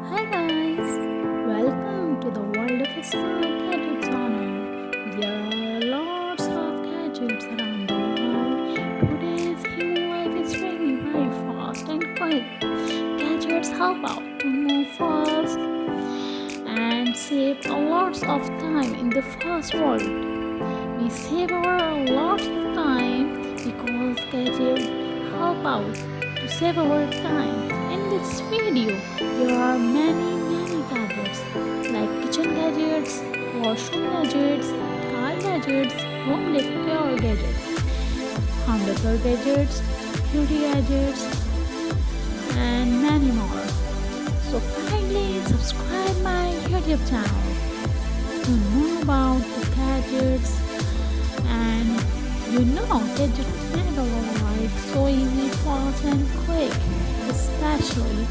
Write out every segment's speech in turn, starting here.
Hi guys, welcome to the world of smart gadgets honor. There are lots of gadgets around the world. Today's human life is really very fast and quick. Gadgets help out to move fast and save a lots of time in the fast world. We save our lots of time because gadgets help out to save our time. In this video, there are many gadgets like kitchen gadgets, washroom gadgets, car gadgets, home decor gadgets, home decor gadgets, beauty gadgets, and many more. So kindly subscribe my YouTube channel to know about the gadgets and gadgets make our life so easy, fast and quick. Especially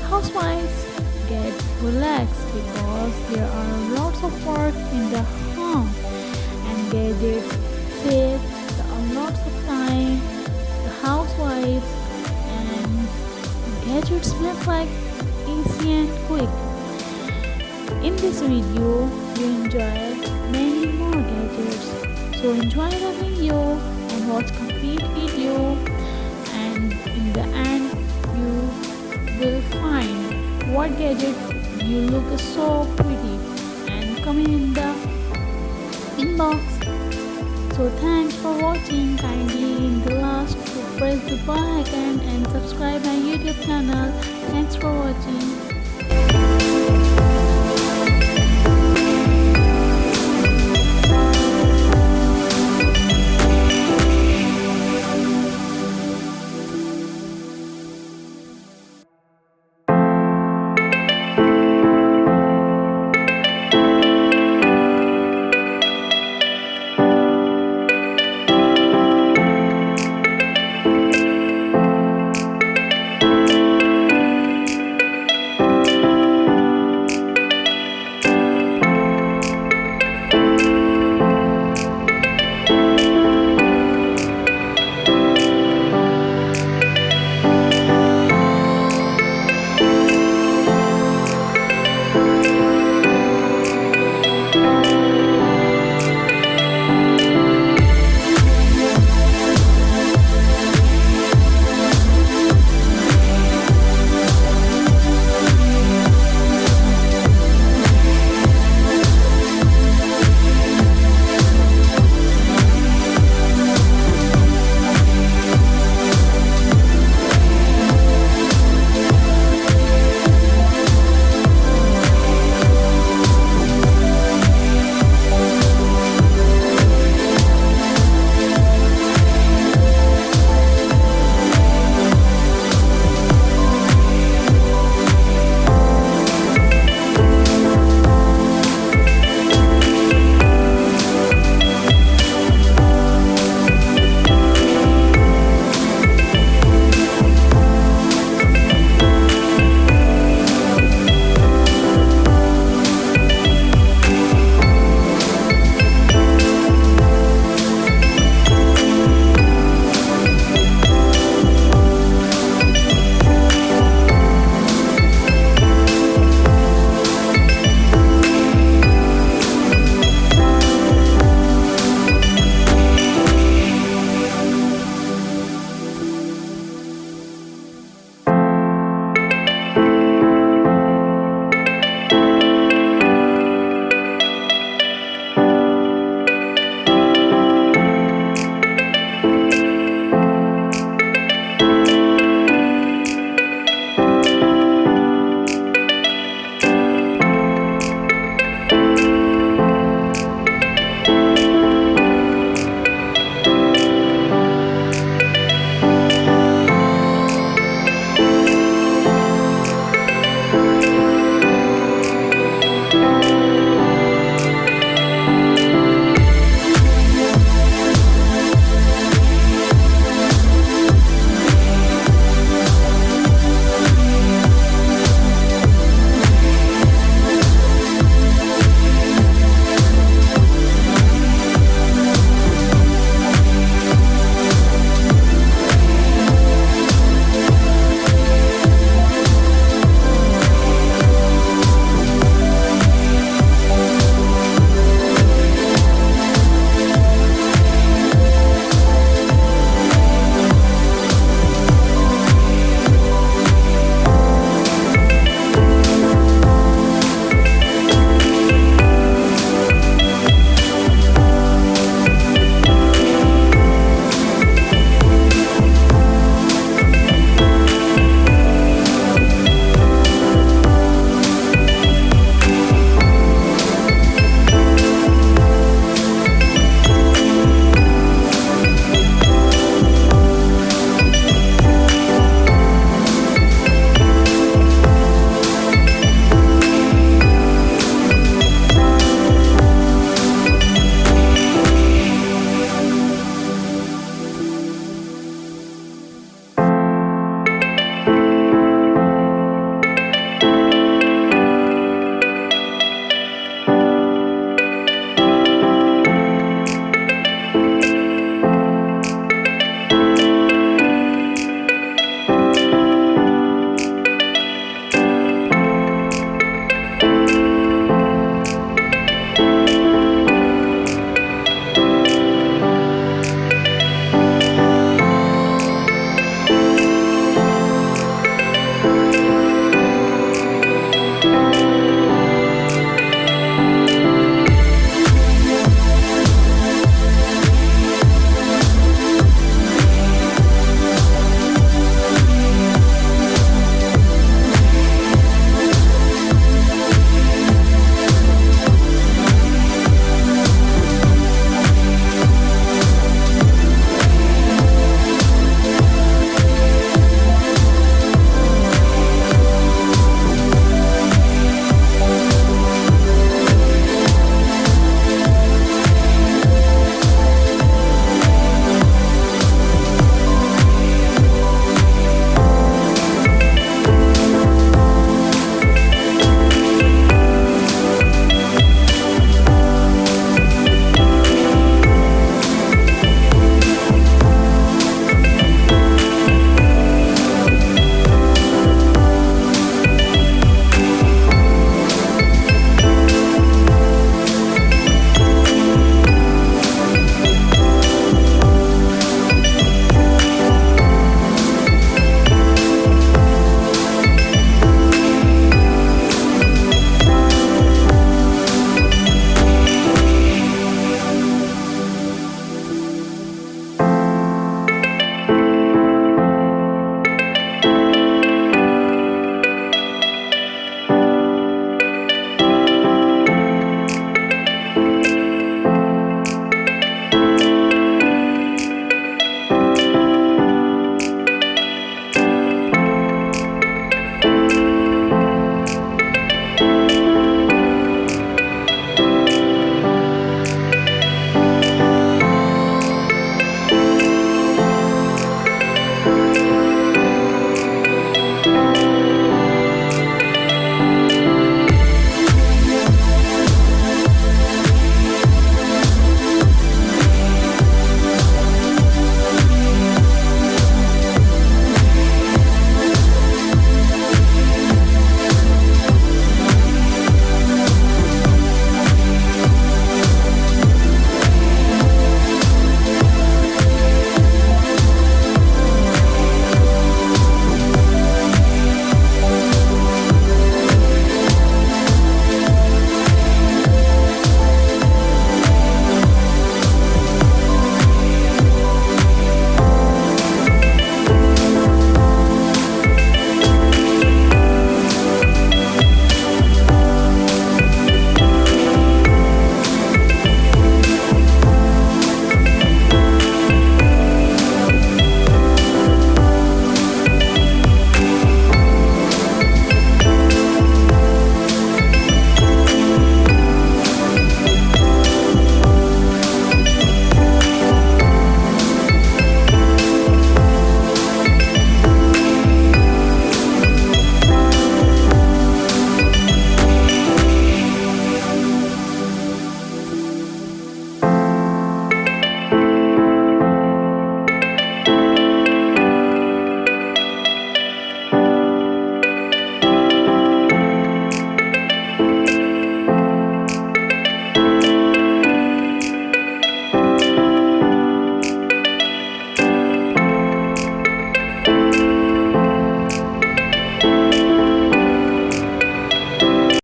housewives get relaxed because there are lots of work in the home and gadgets save lots of time the housewives and gadgets make life easy and quick. In this video, you enjoy many more gadgets. So enjoy the video and watch complete video, and in the end you will find what gadget you look so pretty and comment in the inbox. So thanks for watching. Kindly in the last to press the bell icon and subscribe my YouTube channel. Thanks for watching.